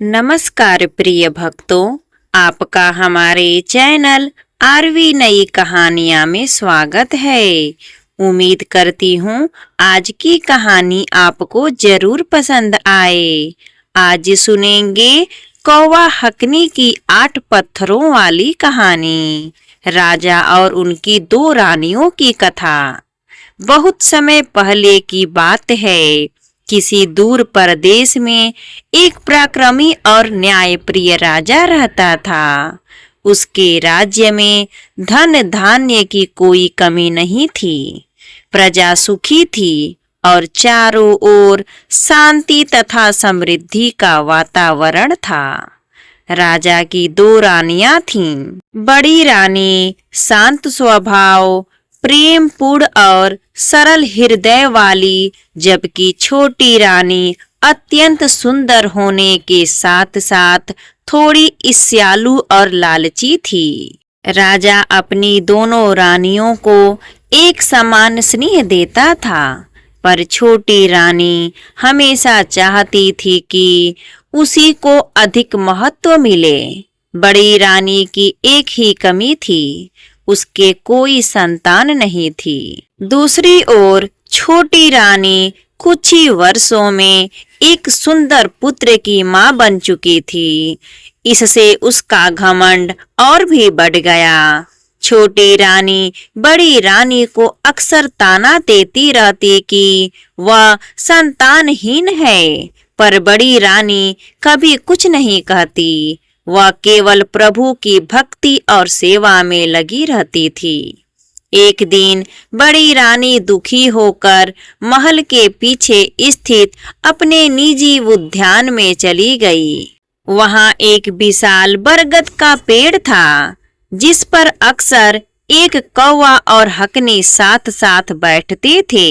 नमस्कार प्रिय भक्तों, आपका हमारे चैनल आरवी नई कहानियां में स्वागत है। उम्मीद करती हूँ आज की कहानी आपको जरूर पसंद आए। आज सुनेंगे कौवा हकनी की 8 पत्थरों वाली कहानी, राजा और उनकी 2 रानियों की कथा। बहुत समय पहले की बात है, किसी दूर परदेश में एक पराक्रमी और न्यायप्रिय राजा रहता था। उसके राज्य में धन धान्य की कोई कमी नहीं थी। प्रजा सुखी थी और चारों ओर शांति तथा समृद्धि का वातावरण था। राजा की 2 रानियां थीं। बड़ी रानी शांत स्वभाव, प्रेमपूर्ण और सरल हृदय वाली, जबकि छोटी रानी अत्यंत सुंदर होने के साथ साथ थोड़ी ईर्ष्यालु और लालची थी। राजा अपनी दोनों रानियों को एक समान स्नेह देता था, पर छोटी रानी हमेशा चाहती थी कि उसी को अधिक महत्व मिले। बड़ी रानी की एक ही कमी थी, उसके कोई संतान नहीं थी। दूसरी ओर छोटी रानी कुछ ही वर्षों में एक सुंदर पुत्र की मां बन चुकी थी। इससे उसका घमंड और भी बढ़ गया। छोटी रानी बड़ी रानी को अक्सर ताना देती रहती कि वह संतानहीन है, पर बड़ी रानी कभी कुछ नहीं कहती। वह केवल प्रभु की भक्ति और सेवा में लगी रहती थी। एक दिन बड़ी रानी दुखी होकर महल के पीछे स्थित अपने निजी उद्यान में चली गई। वहां एक विशाल बरगद का पेड़ था, जिस पर अक्सर एक कौवा और हकनी साथ साथ बैठते थे।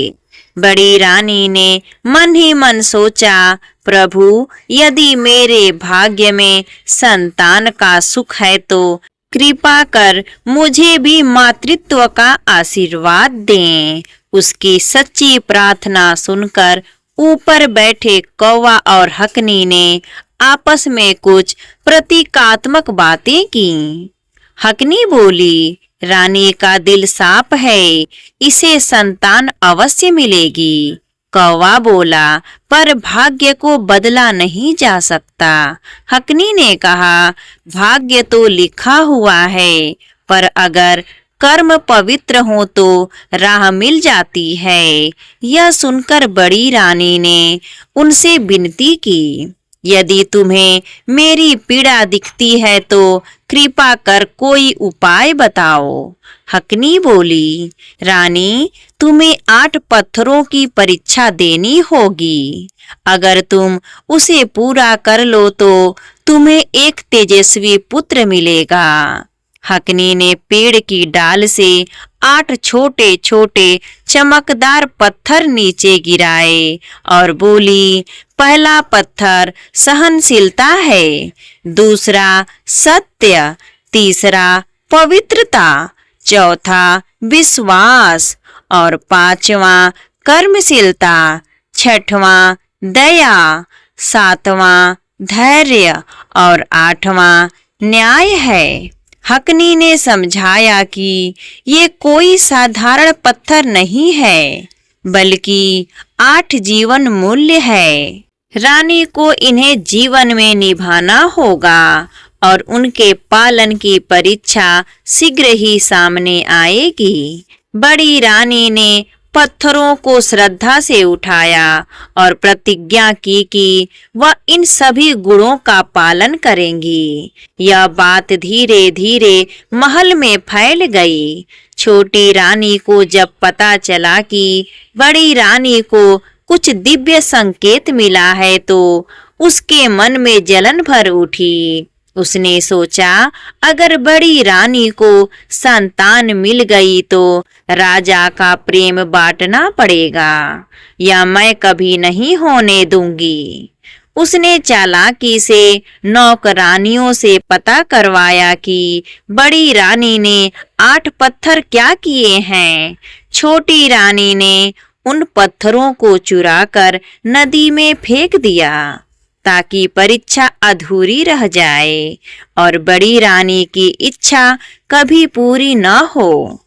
बड़ी रानी ने मन ही मन सोचा, प्रभु, यदि मेरे भाग्य में संतान का सुख है तो कृपा कर मुझे भी मातृत्व का आशीर्वाद दें। उसकी सच्ची प्रार्थना सुनकर ऊपर बैठे कौवा और हकनी ने आपस में कुछ प्रतीकात्मक बातें की। हकनी बोली, रानी का दिल साफ है, इसे संतान अवश्य मिलेगी। कौवा बोला, पर भाग्य को बदला नहीं जा सकता। हकनी ने कहा, भाग्य तो लिखा हुआ है, पर अगर कर्म पवित्र हो तो राह मिल जाती है। यह सुनकर बड़ी रानी ने उनसे विनती की, यदि तुम्हें मेरी पीड़ा दिखती है तो कृपा कर कोई उपाय बताओ। हकनी बोली, रानी, तुम्हें 8 पत्थरों की परीक्षा देनी होगी। अगर तुम उसे पूरा कर लो तो तुम्हें एक तेजस्वी पुत्र मिलेगा। हकनी ने पेड़ की डाल से 8 छोटे छोटे चमकदार पत्थर नीचे गिराए और बोली, पहला पत्थर सहनशीलता है, दूसरा सत्य, तीसरा पवित्रता, चौथा विश्वास और 5वां कर्मशीलता, 6वां दया, 7वां धैर्य और 8वां न्याय है। हकनी ने समझाया कि ये कोई साधारण पत्थर नहीं है, बल्कि 8 जीवन मूल्य है। रानी को इन्हें जीवन में निभाना होगा और उनके पालन की परीक्षा शीघ्र ही सामने आएगी। बड़ी रानी ने पत्थरों को श्रद्धा से उठाया और प्रतिज्ञा की कि वह इन सभी गुणों का पालन करेंगी। यह बात धीरे धीरे महल में फैल गई। छोटी रानी को जब पता चला कि बड़ी रानी को कुछ दिव्य संकेत मिला है तो उसके मन में जलन भर उठी। उसने सोचा, अगर बड़ी रानी को संतान मिल गई तो राजा का प्रेम बांटना पड़ेगा, या मैं कभी नहीं होने दूंगी। उसने चालाकी से नौकरानियों से पता करवाया कि बड़ी रानी ने 8 पत्थर क्या किए हैं। छोटी रानी ने उन पत्थरों को चुराकर नदी में फेंक दिया। ताकि परीक्षा अधूरी रह जाए और बड़ी रानी की इच्छा कभी पूरी न हो।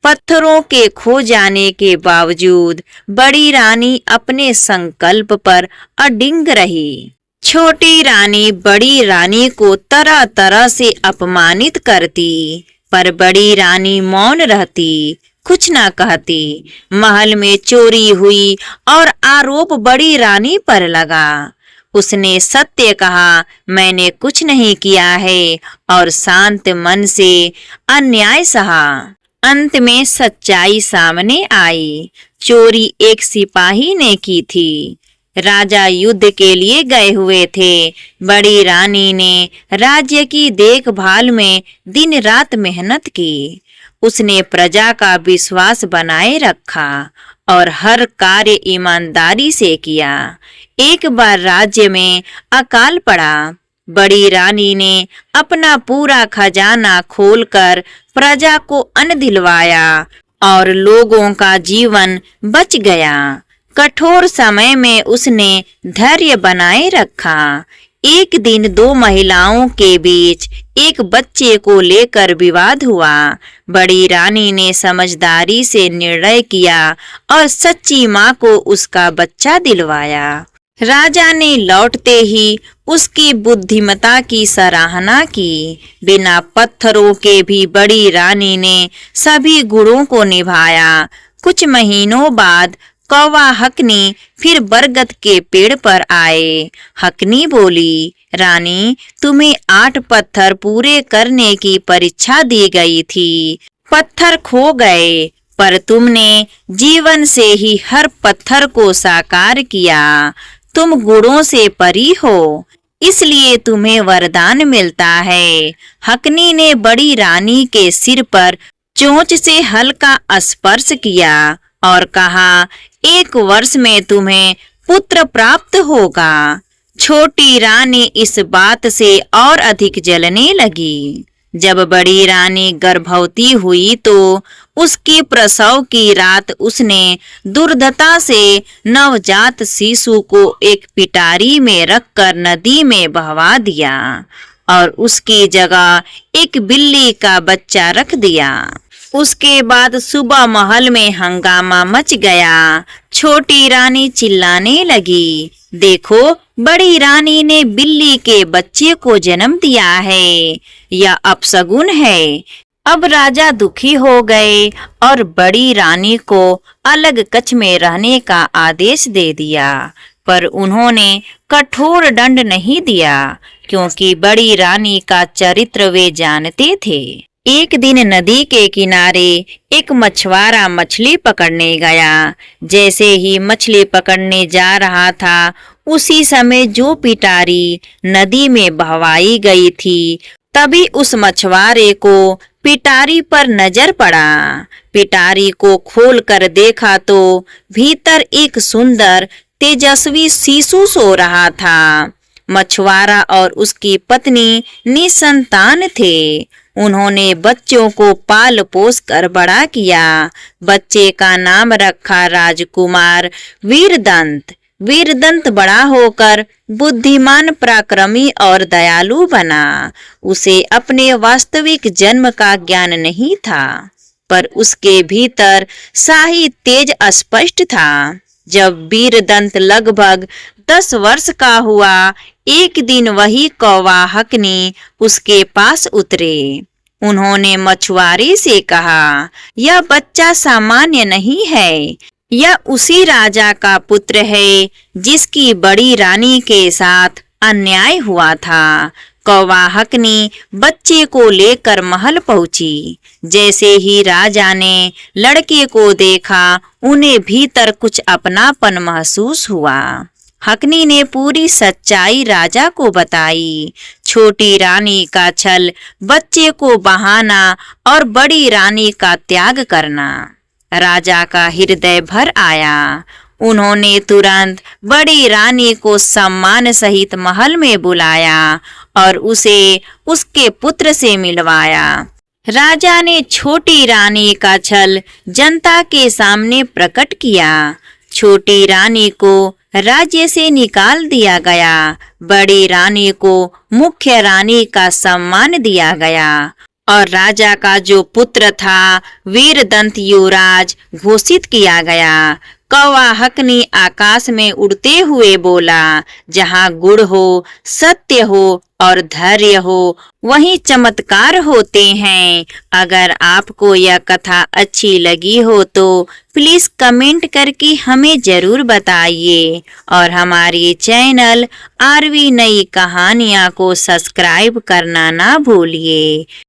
पत्थरों के खो जाने के बावजूद बड़ी रानी अपने संकल्प पर अडिग रही। छोटी रानी बड़ी रानी को तरह तरह से अपमानित करती, पर बड़ी रानी मौन रहती, कुछ न कहती। महल में चोरी हुई और आरोप बड़ी रानी पर लगा। उसने सत्य कहा, मैंने कुछ नहीं किया है, और शांत मन से अन्याय सहा। अंत में सच्चाई सामने आई। चोरी एक सिपाही ने की थी। राजा युद्ध के लिए गए हुए थे। बड़ी रानी ने राज्य की देखभाल में दिन रात मेहनत की। उसने प्रजा का विश्वास बनाए रखा और हर कार्य ईमानदारी से किया। एक बार राज्य में अकाल पड़ा। बड़ी रानी ने अपना पूरा खजाना खोलकर प्रजा को अन्न दिलवाया और लोगों का जीवन बच गया। कठोर समय में उसने धैर्य बनाए रखा। एक दिन दो महिलाओं के बीच एक बच्चे को लेकर विवाद हुआ। बड़ी रानी ने समझदारी से निर्णय किया और सच्ची माँ को उसका बच्चा दिलवाया। राजा ने लौटते ही उसकी बुद्धिमता की सराहना की। बिना पत्थरों के भी बड़ी रानी ने सभी गुणों को निभाया। कुछ महीनों बाद कौवा हकनी फिर बरगद के पेड़ पर आए। हकनी बोली, रानी, तुम्हें 8 पत्थर पूरे करने की परीक्षा दी गई थी। पत्थर खो गए, पर तुमने जीवन से ही हर पत्थर को साकार किया। तुम गुणों से परी हो, इसलिए तुम्हें वरदान मिलता है। हकनी ने बड़ी रानी के सिर पर चोंच से हल्का स्पर्श किया और कहा, 1 वर्ष में तुम्हें पुत्र प्राप्त होगा। छोटी रानी इस बात से और अधिक जलने लगी। जब बड़ी रानी गर्भवती हुई तो उसकी प्रसव की रात उसने दुर्दशा से नवजात शिशु को एक पिटारी में रखकर नदी में बहवा दिया और उसकी जगह एक बिल्ली का बच्चा रख दिया। उसके बाद सुबह महल में हंगामा मच गया। छोटी रानी चिल्लाने लगी, देखो, बड़ी रानी ने बिल्ली के बच्चे को जन्म दिया है, यह अपशगुन है। अब राजा दुखी हो गए और बड़ी रानी को अलग कक्ष में रहने का आदेश दे दिया, पर उन्होंने कठोर दंड नहीं दिया, क्योंकि बड़ी रानी का चरित्र वे जानते थे। एक दिन नदी के किनारे एक मछुआरा मछली पकड़ने गया। जैसे ही मछली पकड़ने जा रहा था, उसी समय जो पिटारी नदी में बहवाई गई थी, तभी उस मछुआरे को पिटारी पर नजर पड़ा। पिटारी को खोलकर देखा तो भीतर एक सुंदर तेजस्वी शिशु सो रहा था। मछुआरा और उसकी पत्नी निसंतान थे। उन्होंने बच्चों को पाल पोस कर बड़ा किया। बच्चे का नाम रखा राजकुमार वीरदंत। वीरदंत बड़ा होकर बुद्धिमान, पराक्रमी और दयालु बना। उसे अपने वास्तविक जन्म का ज्ञान नहीं था, पर उसके भीतर शाही तेज स्पष्ट था। जब वीरदंत लगभग 10 वर्ष का हुआ, एक दिन वही कौवा हकनी उसके पास उतरे। उन्होंने मछुआरे से कहा, यह बच्चा सामान्य नहीं है, यह उसी राजा का पुत्र है जिसकी बड़ी रानी के साथ अन्याय हुआ था। कौवा हकनी बच्चे को लेकर महल पहुंची। जैसे ही राजा ने लड़के को देखा, उन्हें भीतर कुछ अपनापन महसूस हुआ। हकनी ने पूरी सच्चाई राजा को बताई। छोटी रानी का छल, बच्चे को बहाना और बड़ी रानी का त्याग करना। राजा का हृदय भर आया। उन्होंने तुरंत बड़ी रानी को सम्मान सहित महल में बुलाया और उसे उसके पुत्र से मिलवाया। राजा ने छोटी रानी का छल जनता के सामने प्रकट किया। छोटी रानी को राज्य से निकाल दिया गया। बड़ी रानी को मुख्य रानी का सम्मान दिया गया और राजा का जो पुत्र था वीरदंत युवराज घोषित किया गया। कौवा हकनी आकाश में उड़ते हुए बोला, जहाँ गुण हो, सत्य हो और धैर्य हो, वहीं चमत्कार होते हैं। अगर आपको यह कथा अच्छी लगी हो तो प्लीज कमेंट करके हमें जरूर बताइए और हमारे चैनल आरवी नई कहानियाँ को सब्सक्राइब करना ना भूलिए।